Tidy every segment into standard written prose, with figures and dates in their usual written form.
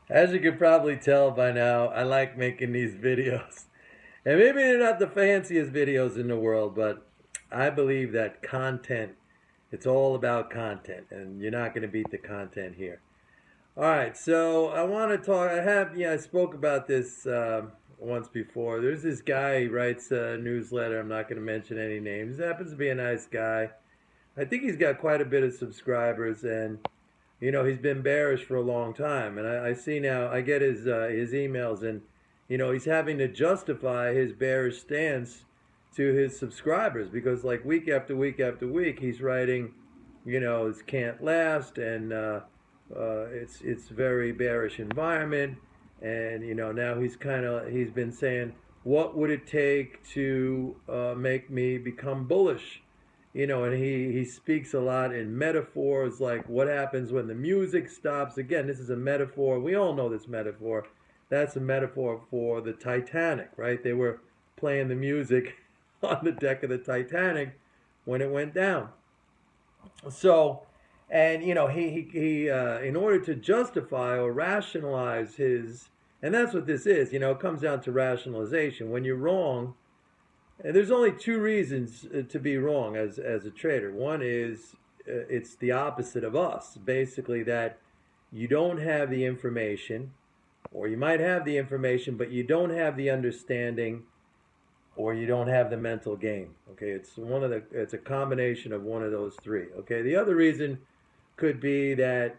As you could probably tell by now, I like making these videos. And maybe they're not the fanciest videos in the world, but I believe that content, it's all about content, and you're not going to beat the content here. All right, so I want to talk. I spoke about this once before. There's this guy, he writes a newsletter. I'm not going to mention any names. He happens to be a nice guy. I think he's got quite a bit of subscribers, and he's been bearish for a long time. And I see now, I get his emails, and he's having to justify his bearish stance to his subscribers because like week after week after week, he's writing, this can't last, and it's very bearish environment, and now he's been saying, what would it take to make me become bullish? And he speaks a lot in metaphors, like what happens when the music stops. Again, this is a metaphor. We all know this metaphor. That's a metaphor for the Titanic, right? They were playing the music on the deck of the Titanic when it went down. So, and he in order to justify or rationalize his, and that's what this is. It comes down to rationalization. When you're wrong, and there's only two reasons to be wrong as a trader. One is it's the opposite of us, basically that you don't have the information, or you might have the information, but you don't have the understanding, or you don't have the mental game. Okay, it's a combination of one of those three. Okay, the other reason could be that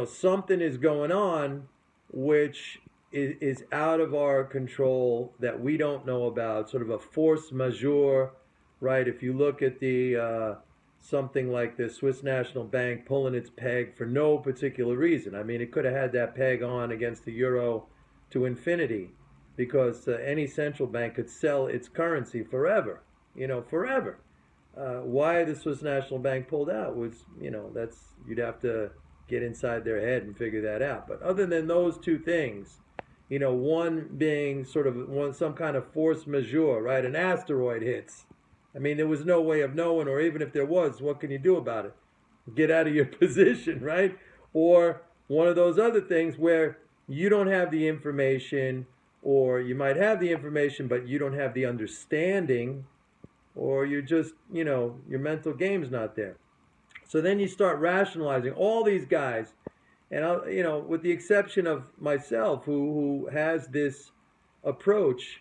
something is going on which is out of our control that we don't know about, sort of a force majeure, right? If you look at the something like the Swiss National Bank pulling its peg for no particular reason. I mean, it could have had that peg on against the euro to infinity because any central bank could sell its currency forever, forever. Why the Swiss National Bank pulled out was, you'd have to get inside their head and figure that out. But other than those two things, one being sort of some kind of force majeure, right? An asteroid hits. I mean, there was no way of knowing, or even if there was, what can you do about it? Get out of your position, right? Or one of those other things where you don't have the information, or you might have the information, but you don't have the understanding, or you're just, your mental game's not there. So then you start rationalizing all these guys, and with the exception of myself, who has this approach,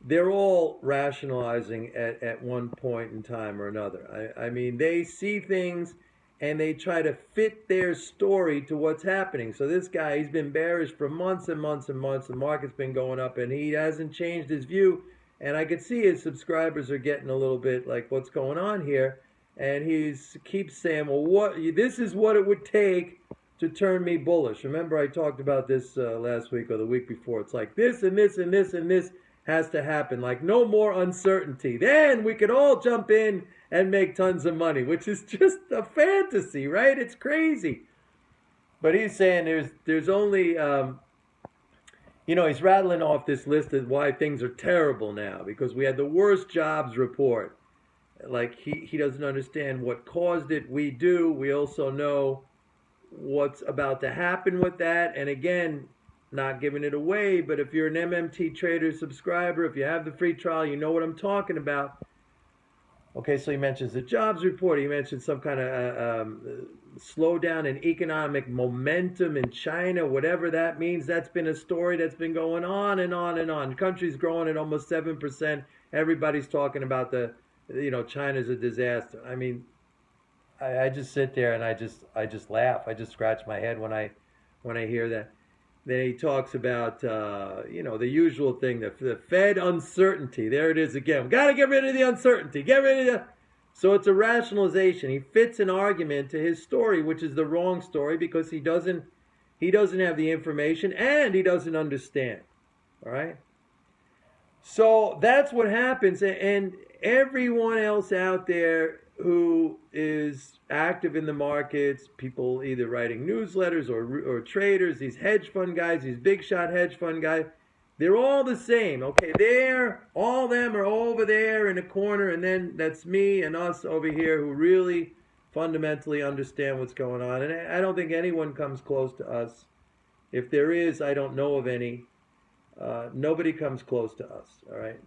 they're all rationalizing at one point in time or another. I mean, they see things and they try to fit their story to what's happening. So this guy, he's been bearish for months and months and months. The market's been going up, and he hasn't changed his view. And I could see his subscribers are getting a little bit like, what's going on here? And he keeps saying, well, this is what it would take to turn me bullish. Remember, I talked about this last week or the week before. It's like this and this and this and this has to happen. Like no more uncertainty. Then we could all jump in and make tons of money, which is just a fantasy, right? It's crazy. But he's saying there's only, he's rattling off this list of why things are terrible now because we had the worst jobs report. Like he doesn't understand what caused it. We do. We also know what's about to happen with that. And again, not giving it away, but if you're an MMT Trader subscriber, if you have the free trial, you know what I'm talking about. Okay, so he mentions the jobs report. He mentioned some kind of slowdown in economic momentum in China, whatever that means. That's been a story that's been going on and on and on. The country's growing at almost 7%. Everybody's talking about China's a disaster. I mean, I just sit there and I just laugh. I just scratch my head when I hear that. Then he talks about the usual thing, the Fed uncertainty. There it is again. We got to get rid of the uncertainty. Get rid of the. So it's a rationalization. He fits an argument to his story, which is the wrong story because he doesn't have the information and he doesn't understand. All right. So that's what happens, and everyone else out there who is active in the markets, people either writing newsletters or traders, these hedge fund guys, these big shot hedge fund guys, they're all the same. Okay, all of them are over there in a corner, and then that's me and us over here who really fundamentally understand what's going on. And I don't think anyone comes close to us If there is, I don't know of any. Nobody comes close to us, all right?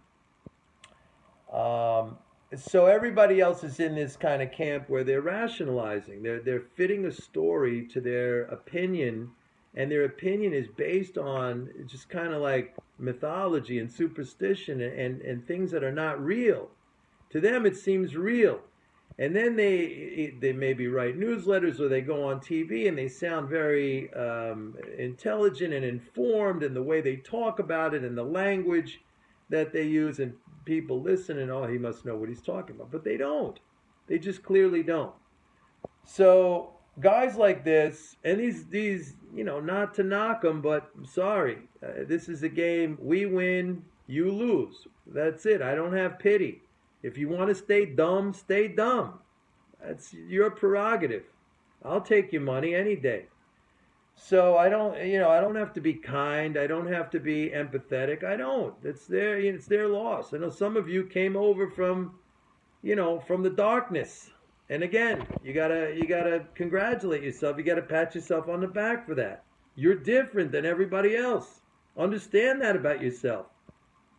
So everybody else is in this kind of camp where they're rationalizing. They're fitting a story to their opinion, and their opinion is based on just kind of like mythology and superstition and things that are not real. To them, it seems real. And then they maybe write newsletters or they go on TV and they sound very intelligent and informed in the way they talk about it and the language that they use, and people listen and, oh, he must know what he's talking about. But they don't. They just clearly don't. So guys like this, and these not to knock them, but I'm sorry. This is a game. We win, you lose. That's it. I don't have pity. If you want to stay dumb, stay dumb. That's your prerogative. I'll take your money any day. So I don't have to be kind. I don't have to be empathetic. I don't. It's their loss. I know some of you came over from the darkness. And again, you gotta congratulate yourself. You gotta pat yourself on the back for that. You're different than everybody else. Understand that about yourself.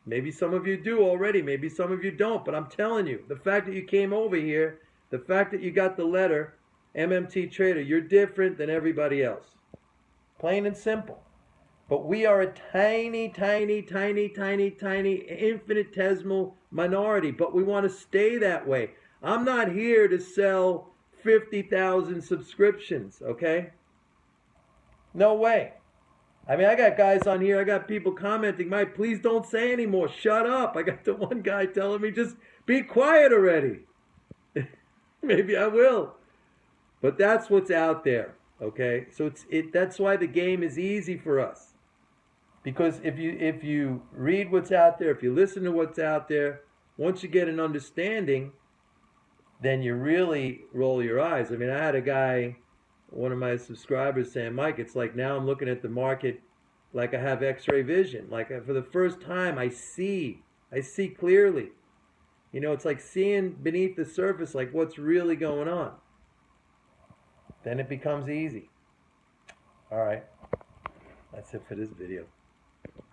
Maybe some of you do already, maybe some of you don't, but I'm telling you, the fact that you came over here, the fact that you got the letter, MMT Trader, you're different than everybody else. Plain and simple. But we are a tiny, tiny, tiny, tiny, tiny, infinitesimal minority, but we want to stay that way. I'm not here to sell 50,000 subscriptions, okay? No way. I mean, I got guys on here, I got people commenting, Mike, please don't say anymore. Shut up. I got the one guy telling me, just be quiet already. Maybe I will. But that's what's out there, okay? So that's why the game is easy for us. Because if you read what's out there, if you listen to what's out there, once you get an understanding, then you really roll your eyes. I mean, I had a guy, one of my subscribers, saying, Mike, it's like now I'm looking at the market like I have x-ray vision. Like for the first time, I see clearly. It's like seeing beneath the surface, like what's really going on. Then it becomes easy. All right. That's it for this video.